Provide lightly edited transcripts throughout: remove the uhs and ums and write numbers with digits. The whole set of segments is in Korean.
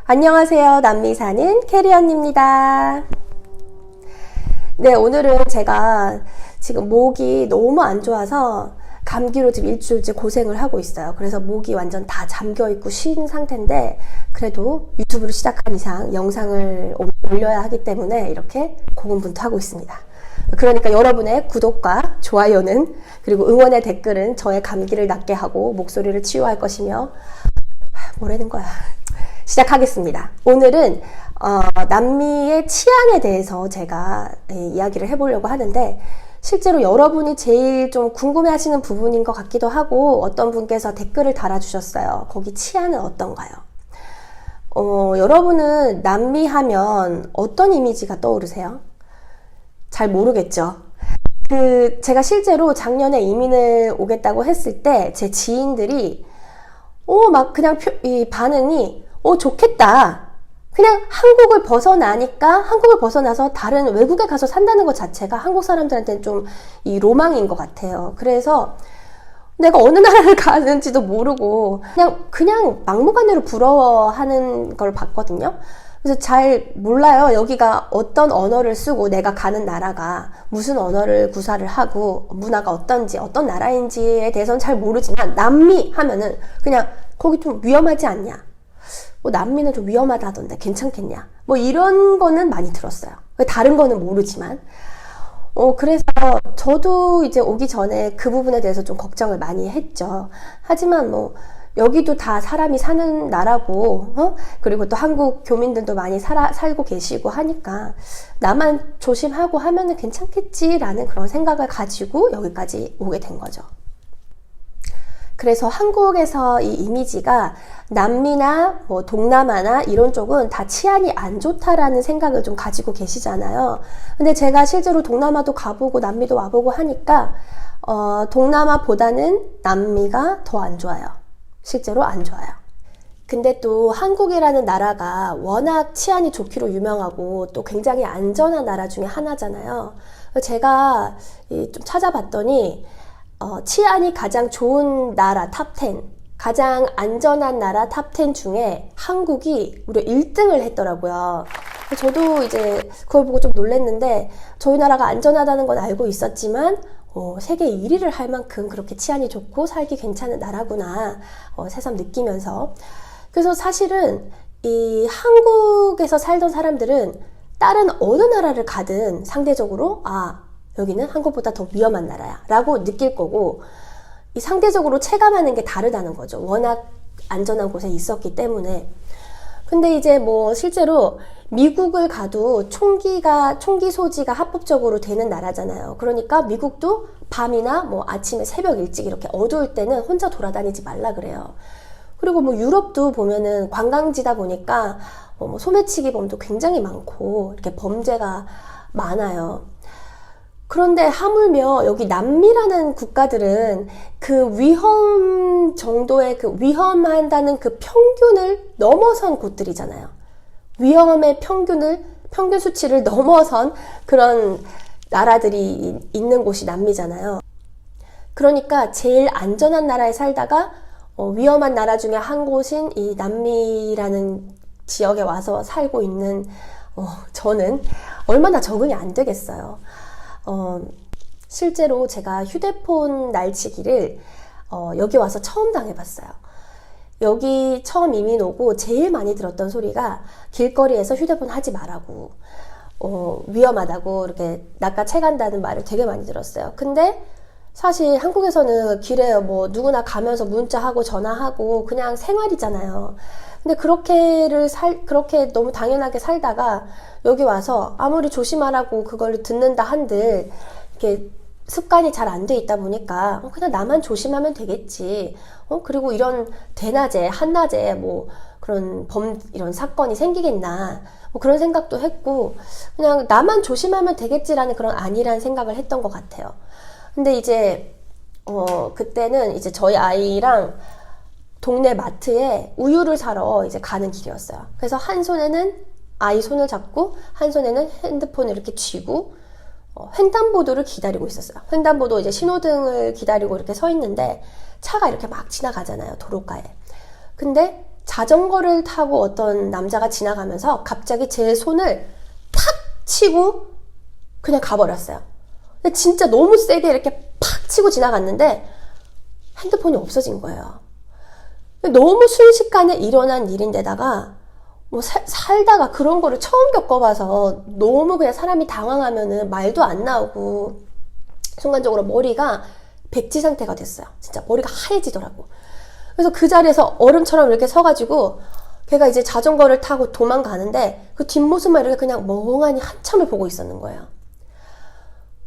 안녕하세요. 남미 사는 캐리 언니입니다. 네, 오늘은 제가 지금 목이 너무 안 좋아서 감기로 지금 일주일째 고생을 하고 있어요. 그래서 목이 완전 다 잠겨있고 쉰 상태인데 그래도 유튜브를 시작한 이상 영상을 올려야 하기 때문에 이렇게 고군분투하고 있습니다. 그러니까 여러분의 구독과 좋아요는 그리고 응원의 댓글은 저의 감기를 낫게 하고 목소리를 치유할 것이며 뭐라는 거야. 시작하겠습니다. 오늘은 남미의 치안에 대해서 제가 이야기를 해보려고 하는데 실제로 여러분이 제일 좀 궁금해하시는 부분인 것 같기도 하고 어떤 분께서 댓글을 달아주셨어요. 거기 치안은 어떤가요? 여러분은 남미 하면 어떤 이미지가 떠오르세요? 잘 모르겠죠? 제가 실제로 작년에 이민을 오겠다고 했을 때 제 지인들이 막 그냥 이 반응이 좋겠다. 그냥 한국을 벗어나서 다른 외국에 가서 산다는 것 자체가 한국 사람들한테는 좀 이 로망인 것 같아요. 그래서 내가 어느 나라를 가는지도 모르고 그냥 막무가내로 부러워하는 걸 봤거든요. 그래서 잘 몰라요. 여기가 어떤 언어를 쓰고 내가 가는 나라가 무슨 언어를 구사를 하고 문화가 어떤지 어떤 나라인지에 대해서는 잘 모르지만 남미 하면은 그냥 거기 좀 위험하지 않냐? 남미는 좀 위험하다던데 괜찮겠냐? 이런 거는 많이 들었어요. 다른 거는 모르지만. 그래서 저도 이제 오기 전에 그 부분에 대해서 좀 걱정을 많이 했죠. 하지만 여기도 다 사람이 사는 나라고, 그리고 또 한국 교민들도 많이 살고 계시고 하니까 나만 조심하고 하면은 괜찮겠지라는 그런 생각을 가지고 여기까지 오게 된 거죠. 그래서 한국에서 이 이미지가 남미나 동남아나 이런 쪽은 다 치안이 안 좋다라는 생각을 좀 가지고 계시잖아요. 근데 제가 실제로 동남아도 가보고 남미도 와보고 하니까 동남아보다는 남미가 더 안 좋아요. 실제로 안 좋아요. 근데 또 한국이라는 나라가 워낙 치안이 좋기로 유명하고 또 굉장히 안전한 나라 중에 하나잖아요. 제가 좀 찾아봤더니 치안이 가장 좋은 나라 탑10, 가장 안전한 나라 탑10 중에 한국이 무려 1등을 했더라고요. 저도 이제 그걸 보고 좀 놀랐는데 저희 나라가 안전하다는 건 알고 있었지만 세계 1위를 할 만큼 그렇게 치안이 좋고 살기 괜찮은 나라구나 새삼 느끼면서 그래서 사실은 이 한국에서 살던 사람들은 다른 어느 나라를 가든 상대적으로 여기는 한국보다 더 위험한 나라야 라고 느낄 거고 이 상대적으로 체감하는 게 다르다는 거죠. 워낙 안전한 곳에 있었기 때문에. 근데 이제 실제로 미국을 가도 총기 소지가 합법적으로 되는 나라잖아요. 그러니까 미국도 밤이나 아침에 새벽 일찍 이렇게 어두울 때는 혼자 돌아다니지 말라 그래요. 그리고 유럽도 보면은 관광지다 보니까 소매치기범도 굉장히 많고 이렇게 범죄가 많아요. 그런데 하물며 여기 남미라는 국가들은 그 위험 정도의 위험한다는 그 평균을 넘어선 곳들이잖아요. 위험의 평균 수치를 넘어선 그런 나라들이 있는 곳이 남미잖아요. 그러니까 제일 안전한 나라에 살다가 위험한 나라 중에 한 곳인 이 남미라는 지역에 와서 살고 있는 저는 얼마나 적응이 안 되겠어요. 실제로 제가 휴대폰 날치기를 여기 와서 처음 당해봤어요. 여기 처음 이민 오고 제일 많이 들었던 소리가 길거리에서 휴대폰 하지 말라고 위험하다고 이렇게 낚아채간다는 말을 되게 많이 들었어요. 근데 사실 한국에서는 길에 누구나 가면서 문자하고 전화하고 그냥 생활이잖아요. 근데 그렇게 너무 당연하게 살다가 여기 와서 아무리 조심하라고 그걸 듣는다 한들 이렇게 습관이 잘 안 돼 있다 보니까 그냥 나만 조심하면 되겠지. 그리고 이런 대낮에 한낮에 이런 사건이 생기겠나 그런 생각도 했고 그냥 나만 조심하면 되겠지라는 그런 안일한 생각을 했던 것 같아요. 근데 이제 그때는 이제 저희 아이랑 동네 마트에 우유를 사러 이제 가는 길이었어요. 그래서 한 손에는 아이 손을 잡고 한 손에는 핸드폰을 이렇게 쥐고 횡단보도를 기다리고 있었어요. 횡단보도 이제 신호등을 기다리고 이렇게 서 있는데 차가 이렇게 막 지나가잖아요, 도로가에. 근데 자전거를 타고 어떤 남자가 지나가면서 갑자기 제 손을 탁 치고 그냥 가버렸어요. 근데 진짜 너무 세게 이렇게 팍 치고 지나갔는데 핸드폰이 없어진 거예요. 너무 순식간에 일어난 일인데다가 뭐 살다가 그런 거를 처음 겪어봐서 너무 그냥 사람이 당황하면은 말도 안 나오고 순간적으로 머리가 백지 상태가 됐어요. 진짜 머리가 하얘지더라고. 그래서 그 자리에서 얼음처럼 이렇게 서가지고 걔가 이제 자전거를 타고 도망가는데 그 뒷모습만 이렇게 그냥 멍하니 한참을 보고 있었는 거예요.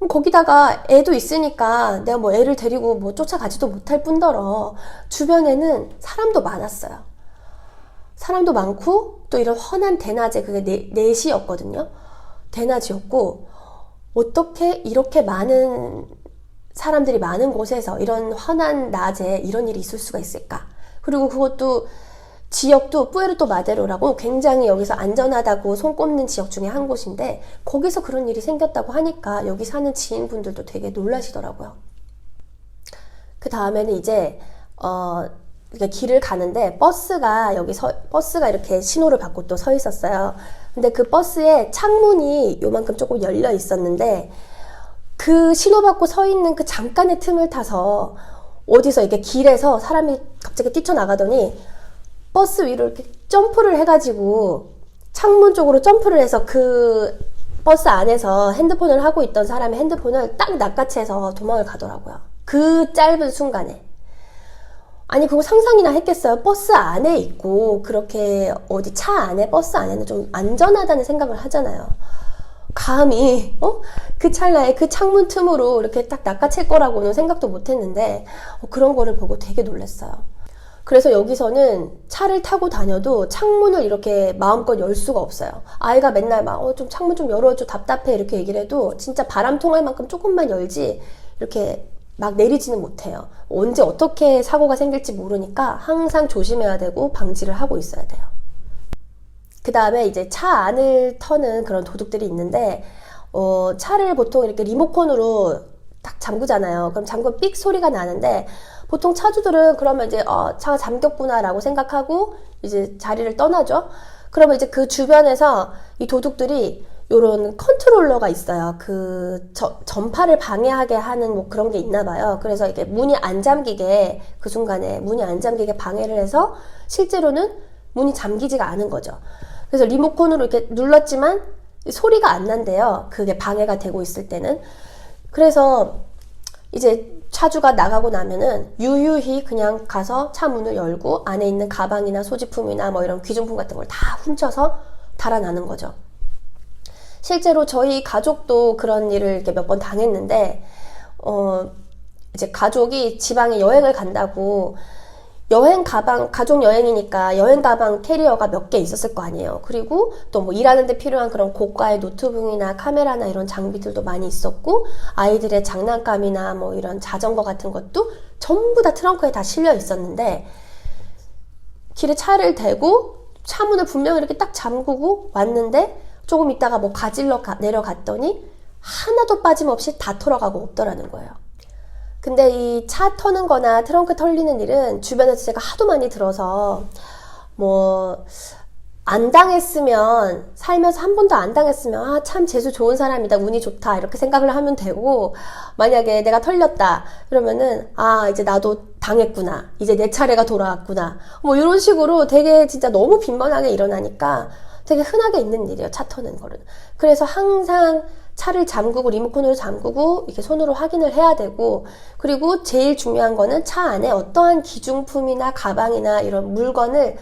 거기다가 애도 있으니까 내가 뭐 애를 데리고 뭐 쫓아가지도 못할 뿐더러 주변에는 사람도 많았어요. 사람도 많고 또 이런 훤한 대낮에 그게 4시였거든요. 대낮이었고 어떻게 이렇게 많은 사람들이 많은 곳에서 이런 훤한 낮에 이런 일이 있을 수가 있을까? 그리고 그것도 지역도 뿌에르토 마데로라고 굉장히 여기서 안전하다고 손꼽는 지역 중에 한 곳인데 거기서 그런 일이 생겼다고 하니까 여기 사는 지인분들도 되게 놀라시더라고요. 그 다음에는 이제 길을 가는데 버스가 버스가 이렇게 신호를 받고 또 서 있었어요. 근데 그 버스에 창문이 요만큼 조금 열려 있었는데 그 신호받고 서 있는 그 잠깐의 틈을 타서 어디서 이렇게 길에서 사람이 갑자기 뛰쳐나가더니 버스 위로 이렇게 점프를 해가지고 창문 쪽으로 점프를 해서 그 버스 안에서 핸드폰을 하고 있던 사람의 핸드폰을 딱 낚아채서 도망을 가더라고요. 그 짧은 순간에. 아니 그거 상상이나 했겠어요. 버스 안에 있고 그렇게 어디 차 안에 버스 안에는 좀 안전하다는 생각을 하잖아요. 감히 그 찰나에 그 창문 틈으로 이렇게 딱 낚아챌 거라고는 생각도 못했는데 그런 거를 보고 되게 놀랐어요. 그래서 여기서는 차를 타고 다녀도 창문을 이렇게 마음껏 열 수가 없어요. 아이가 맨날 막 좀 창문 좀 열어줘 답답해 이렇게 얘기를 해도 진짜 바람 통할 만큼 조금만 열지 이렇게 막 내리지는 못해요. 언제 어떻게 사고가 생길지 모르니까 항상 조심해야 되고 방지를 하고 있어야 돼요. 그 다음에 이제 차 안을 터는 그런 도둑들이 있는데 차를 보통 이렇게 리모컨으로 딱 잠그잖아요. 그럼 잠그면 삑 소리가 나는데 보통 차주들은 그러면 이제 차가 잠겼구나 라고 생각하고 이제 자리를 떠나죠. 그러면 이제 그 주변에서 이 도둑들이 요런 컨트롤러가 있어요. 그 전파를 방해하게 하는 뭐 그런 게 있나 봐요. 그래서 이게 문이 안 잠기게 그 순간에 문이 안 잠기게 방해를 해서 실제로는 문이 잠기지가 않은 거죠. 그래서 리모컨으로 이렇게 눌렀지만 소리가 안 난대요. 그게 방해가 되고 있을 때는. 그래서 이제 차주가 나가고 나면은 유유히 그냥 가서 차 문을 열고 안에 있는 가방이나 소지품이나 뭐 이런 귀중품 같은 걸 다 훔쳐서 달아나는 거죠. 실제로 저희 가족도 그런 일을 이렇게 몇 번 당했는데 이제 가족이 지방에 여행을 간다고 여행 가방, 가족 여행이니까 여행 가방 캐리어가 몇 개 있었을 거 아니에요. 그리고 또 뭐 일하는데 필요한 그런 고가의 노트북이나 카메라나 이런 장비들도 많이 있었고 아이들의 장난감이나 뭐 이런 자전거 같은 것도 전부 다 트렁크에 다 실려 있었는데 길에 차를 대고 차문을 분명히 이렇게 딱 잠그고 왔는데 조금 있다가 뭐 가질러 내려갔더니 하나도 빠짐없이 다 털어가고 없더라는 거예요. 근데 이 차 터는 거나 트렁크 털리는 일은 주변에서 제가 하도 많이 들어서 뭐 안 당했으면 살면서 한 번도 안 당했으면 참 재수 좋은 사람이다 운이 좋다 이렇게 생각을 하면 되고 만약에 내가 털렸다 그러면은 이제 나도 당했구나 이제 내 차례가 돌아왔구나 뭐 이런 식으로 되게 진짜 너무 빈번하게 일어나니까 되게 흔하게 있는 일이에요. 차 터는 거는. 그래서 항상 차를 잠그고 리모컨으로 잠그고 이렇게 손으로 확인을 해야 되고 그리고 제일 중요한 거는 차 안에 어떠한 기중품이나 가방이나 이런 물건을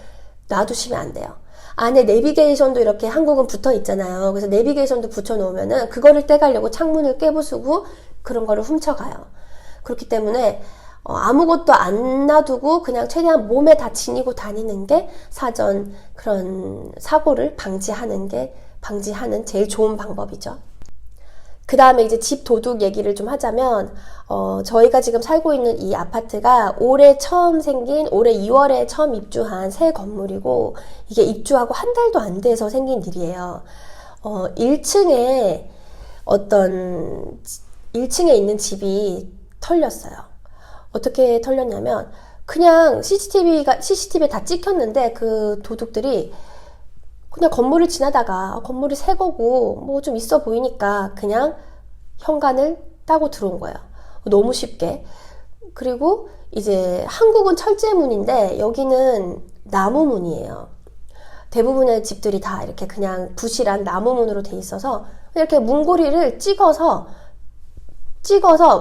놔두시면 안 돼요. 안에 내비게이션도 이렇게 한국은 붙어 있잖아요. 그래서 내비게이션도 붙여 놓으면은 그거를 떼가려고 창문을 깨부수고 그런 거를 훔쳐가요. 그렇기 때문에 아무것도 안 놔두고 그냥 최대한 몸에 다 지니고 다니는 게 사전 그런 사고를 방지하는 제일 좋은 방법이죠. 그 다음에 이제 집 도둑 얘기를 좀 하자면 저희가 지금 살고 있는 이 아파트가 올해 2월에 처음 입주한 새 건물이고 이게 입주하고 한 달도 안 돼서 생긴 일이에요. 1층에 있는 집이 털렸어요. 어떻게 털렸냐면 그냥 CCTV에 다 찍혔는데 그 도둑들이 그냥 건물을 지나다가 건물이 새 거고 뭐 좀 있어 보이니까 그냥 현관을 따고 들어온 거예요. 너무 쉽게. 그리고 이제 한국은 철제문인데 여기는 나무문이에요. 대부분의 집들이 다 이렇게 그냥 부실한 나무문으로 돼 있어서 이렇게 문고리를 찍어서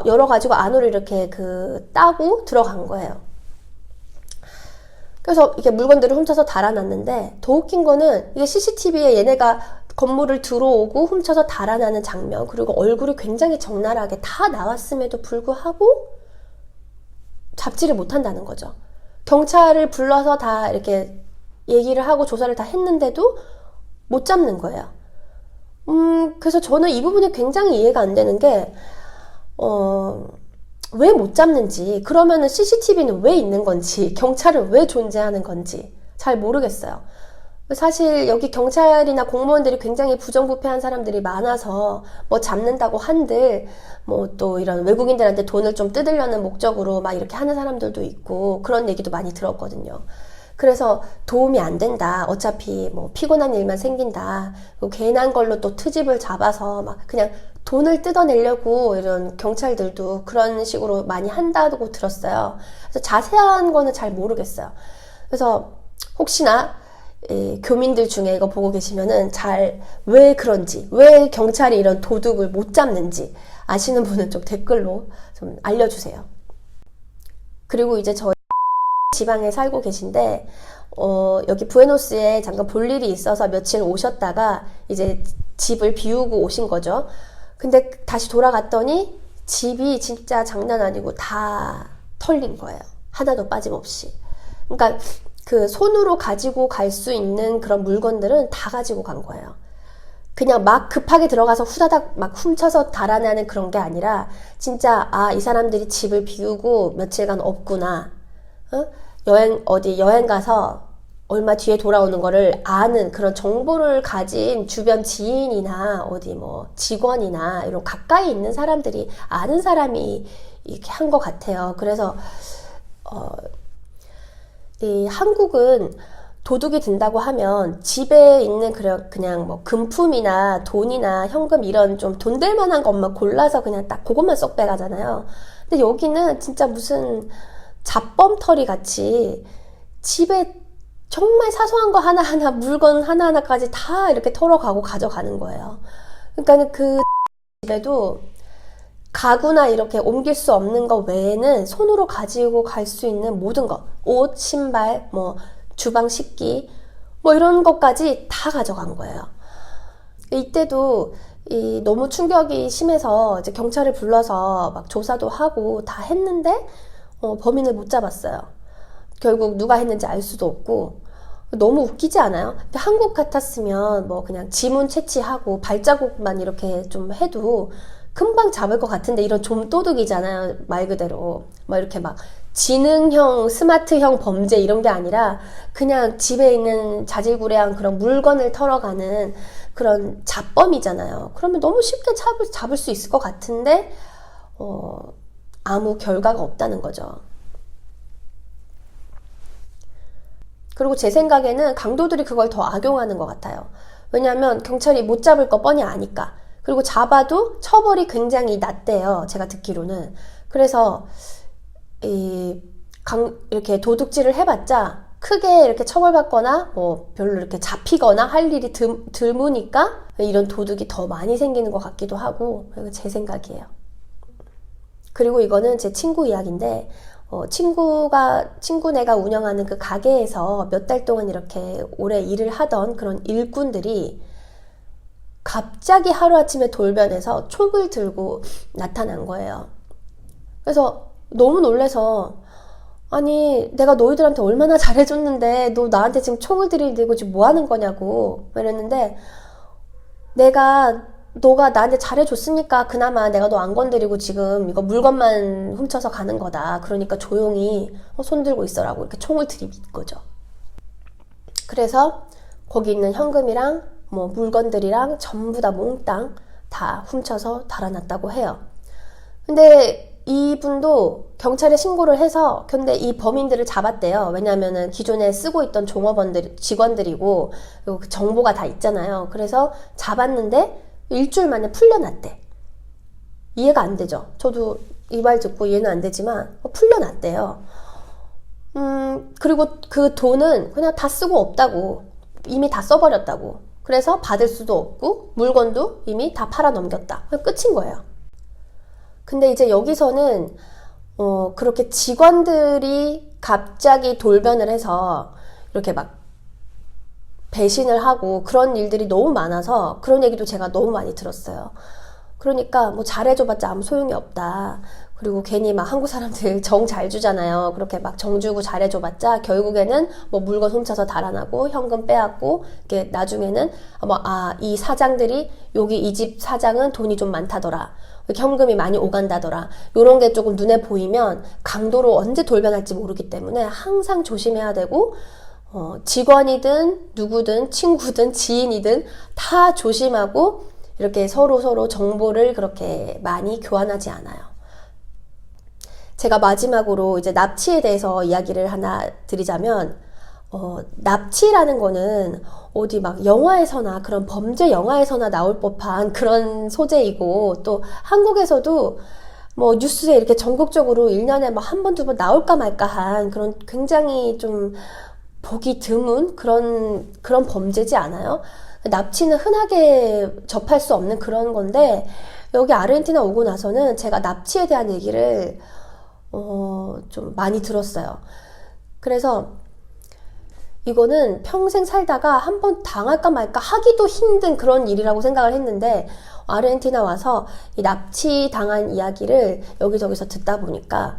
열어가지고 안으로 이렇게 따고 들어간 거예요. 그래서 이렇게 물건들을 훔쳐서 달아놨는데 더 웃긴 거는 이게 CCTV에 얘네가 건물을 들어오고 훔쳐서 달아나는 장면, 그리고 얼굴이 굉장히 적나라하게 다 나왔음에도 불구하고 잡지를 못한다는 거죠. 경찰을 불러서 다 이렇게 얘기를 하고 조사를 다 했는데도 못 잡는 거예요. 그래서 저는 이 부분이 굉장히 이해가 안 되는 게, 왜 못 잡는지, 그러면은 CCTV는 왜 있는 건지, 경찰은 왜 존재하는 건지 잘 모르겠어요. 사실 여기 경찰이나 공무원들이 굉장히 부정부패한 사람들이 많아서 뭐 잡는다고 한들 뭐 또 이런 외국인들한테 돈을 좀 뜯으려는 목적으로 막 이렇게 하는 사람들도 있고 그런 얘기도 많이 들었거든요. 그래서 도움이 안 된다. 어차피 뭐 피곤한 일만 생긴다. 괜한 걸로 또 트집을 잡아서 막 그냥 돈을 뜯어내려고 이런 경찰들도 그런 식으로 많이 한다고 들었어요. 그래서 자세한 거는 잘 모르겠어요. 그래서 혹시나 교민들 중에 이거 보고 계시면은 왜 그런지, 왜 경찰이 이런 도둑을 못 잡는지 아시는 분은 좀 댓글로 좀 알려주세요. 그리고 이제 저희 지방에 살고 계신데, 여기 부에노스에 잠깐 볼 일이 있어서 며칠 오셨다가 이제 집을 비우고 오신 거죠. 근데 다시 돌아갔더니 집이 진짜 장난 아니고 다 털린 거예요. 하나도 빠짐없이. 그러니까 그 손으로 가지고 갈 수 있는 그런 물건들은 다 가지고 간 거예요. 그냥 막 급하게 들어가서 후다닥 막 훔쳐서 달아나는 그런 게 아니라 진짜 이 사람들이 집을 비우고 며칠간 없구나. 여행 가서 얼마 뒤에 돌아오는 거를 아는 그런 정보를 가진 주변 지인이나 어디 뭐 직원이나 이런 가까이 있는 사람들이 아는 사람이 이렇게 한 것 같아요. 그래서 이 한국은 도둑이 든다고 하면 집에 있는 그냥 뭐 금품이나 돈이나 현금 이런 좀 돈 될 만한 것만 골라서 그냥 딱 그것만 쏙 빼가잖아요. 근데 여기는 진짜 무슨 잡범터리 같이 집에 정말 사소한 거 하나하나, 물건 하나하나까지 다 이렇게 털어가고 가져가는 거예요. 그러니까 그 집에도 가구나 이렇게 옮길 수 없는 거 외에는 손으로 가지고 갈 수 있는 모든 것, 옷, 신발, 뭐 주방 식기 뭐 이런 것까지 다 가져간 거예요. 이때도 너무 충격이 심해서 이제 경찰을 불러서 막 조사도 하고 다 했는데 범인을 못 잡았어요. 결국 누가 했는지 알 수도 없고. 너무 웃기지 않아요? 근데 한국 같았으면 뭐 그냥 지문 채취하고 발자국만 이렇게 좀 해도 금방 잡을 것 같은데 이런 좀도둑이잖아요. 말 그대로 뭐 이렇게 막 지능형 스마트형 범죄 이런 게 아니라 그냥 집에 있는 자질구레한 그런 물건을 털어가는 그런 잡범이잖아요. 그러면 너무 쉽게 잡을 수 있을 것 같은데 아무 결과가 없다는 거죠. 그리고 제 생각에는 강도들이 그걸 더 악용하는 것 같아요. 왜냐하면 경찰이 못 잡을 거 뻔히 아니까. 그리고 잡아도 처벌이 굉장히 낮대요. 제가 듣기로는. 그래서 이렇게 도둑질을 해봤자 크게 이렇게 처벌받거나 뭐 별로 이렇게 잡히거나 할 일이 드무니까 이런 도둑이 더 많이 생기는 것 같기도 하고, 이거 제 생각이에요. 그리고 이거는 제 친구 이야기인데, 친구네가 운영하는 그 가게에서 몇 달 동안 이렇게 오래 일을 하던 그런 일꾼들이 갑자기 하루아침에 돌변해서 촉을 들고 나타난 거예요. 그래서 너무 놀라서, 아니 내가 너희들한테 얼마나 잘해줬는데 너 나한테 지금 총을 들이대고 지금 뭐 하는 거냐고 이랬는데, 너가 나한테 잘해줬으니까 그나마 내가 너 안 건드리고 지금 이거 물건만 훔쳐서 가는 거다. 그러니까 조용히 손 들고 있어라고 이렇게 총을 들이민 거죠. 그래서 거기 있는 현금이랑 뭐 물건들이랑 전부 다 몽땅 다 훔쳐서 달아났다고 해요. 근데 이분도 경찰에 신고를 해서 근데 이 범인들을 잡았대요. 왜냐하면은 기존에 쓰고 있던 종업원들 직원들이고 그리고 그 정보가 다 있잖아요. 그래서 잡았는데 일주일 만에 풀려났대. 이해가 안 되죠. 저도 이 말 듣고 이해는 안 되지만 풀려났대요. 그리고 그 돈은 그냥 다 쓰고 없다고, 이미 다 써버렸다고. 그래서 받을 수도 없고 물건도 이미 다 팔아 넘겼다. 그냥 끝인 거예요. 근데 이제 여기서는 그렇게 직원들이 갑자기 돌변을 해서 이렇게 막 배신을 하고 그런 일들이 너무 많아서 그런 얘기도 제가 너무 많이 들었어요. 그러니까 뭐 잘해줘봤자 아무 소용이 없다. 그리고 괜히 막 한국 사람들 정 잘 주잖아요. 그렇게 막 정 주고 잘해줘봤자 결국에는 뭐 물건 훔쳐서 달아나고 현금 빼앗고 이게 나중에는 이 사장들이 여기 이 집 사장은 돈이 좀 많다더라. 현금이 많이 오간다더라. 요런 게 조금 눈에 보이면 강도로 언제 돌변할지 모르기 때문에 항상 조심해야 되고 직원이든 누구든 친구든 지인이든 다 조심하고 이렇게 서로 정보를 그렇게 많이 교환하지 않아요. 제가 마지막으로 이제 납치에 대해서 이야기를 하나 드리자면 납치라는 거는 어디 막 영화에서나 그런 범죄 영화에서나 나올 법한 그런 소재이고 또 한국에서도 뭐 뉴스에 이렇게 전국적으로 1년에 뭐 한 번, 두 번 나올까 말까 한 그런 굉장히 좀 보기 드문 그런 범죄지 않아요? 납치는 흔하게 접할 수 없는 그런 건데 여기 아르헨티나 오고 나서는 제가 납치에 대한 얘기를 좀 많이 들었어요. 그래서 이거는 평생 살다가 한번 당할까 말까 하기도 힘든 그런 일이라고 생각을 했는데 아르헨티나 와서 이 납치 당한 이야기를 여기저기서 듣다 보니까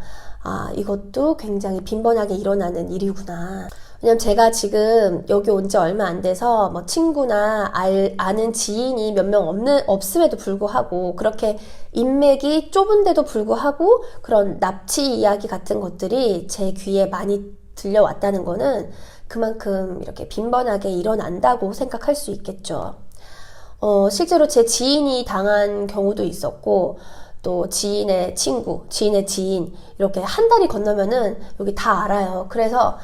이것도 굉장히 빈번하게 일어나는 일이구나. 왜냐면 제가 지금 여기 온 지 얼마 안 돼서 뭐 친구나 아는 지인이 몇 명 없음에도 불구하고 그렇게 인맥이 좁은데도 불구하고 그런 납치 이야기 같은 것들이 제 귀에 많이 들려왔다는 거는 그만큼 이렇게 빈번하게 일어난다고 생각할 수 있겠죠. 실제로 제 지인이 당한 경우도 있었고 또 지인의 친구, 지인의 지인 이렇게 한 달이 건너면은 여기 다 알아요. 그래서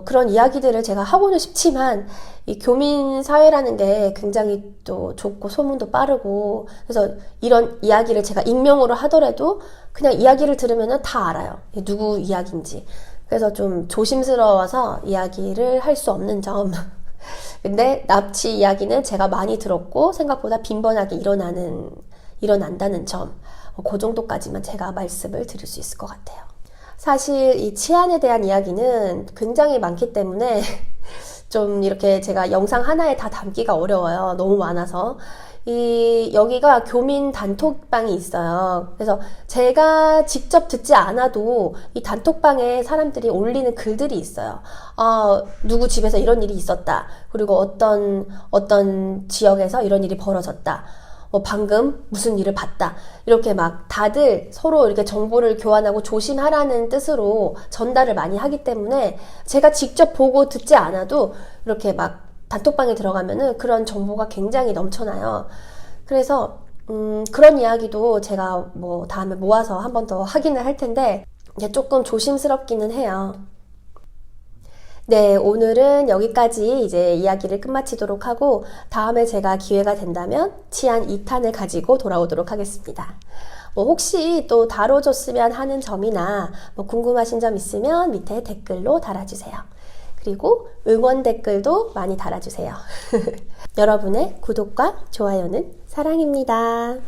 그런 이야기들을 제가 하고는 싶지만 이 교민 사회라는 게 굉장히 또 좁고 소문도 빠르고 그래서 이런 이야기를 제가 익명으로 하더라도 그냥 이야기를 들으면은 다 알아요. 누구 이야기인지. 그래서 좀 조심스러워서 이야기를 할 수 없는 점. 근데 납치 이야기는 제가 많이 들었고 생각보다 빈번하게 일어난다는 점. 그 정도까지만 제가 말씀을 드릴 수 있을 것 같아요. 사실 이 치안에 대한 이야기는 굉장히 많기 때문에 좀 이렇게 제가 영상 하나에 다 담기가 어려워요. 너무 많아서. 여기가 교민 단톡방이 있어요. 그래서 제가 직접 듣지 않아도 이 단톡방에 사람들이 올리는 글들이 있어요. 누구 집에서 이런 일이 있었다. 그리고 어떤 지역에서 이런 일이 벌어졌다. 방금 무슨 일을 봤다. 이렇게 막 다들 서로 이렇게 정보를 교환하고 조심하라는 뜻으로 전달을 많이 하기 때문에 제가 직접 보고 듣지 않아도 이렇게 막 단톡방에 들어가면은 그런 정보가 굉장히 넘쳐나요. 그래서 그런 이야기도 제가 뭐 다음에 모아서 한 번 더 확인을 할 텐데 이게 조금 조심스럽기는 해요. 네, 오늘은 여기까지 이제 이야기를 끝마치도록 하고 다음에 제가 기회가 된다면 치안 2탄을 가지고 돌아오도록 하겠습니다. 뭐 혹시 또 다뤄줬으면 하는 점이나 뭐 궁금하신 점 있으면 밑에 댓글로 달아주세요. 그리고 응원 댓글도 많이 달아주세요. 여러분의 구독과 좋아요는 사랑입니다.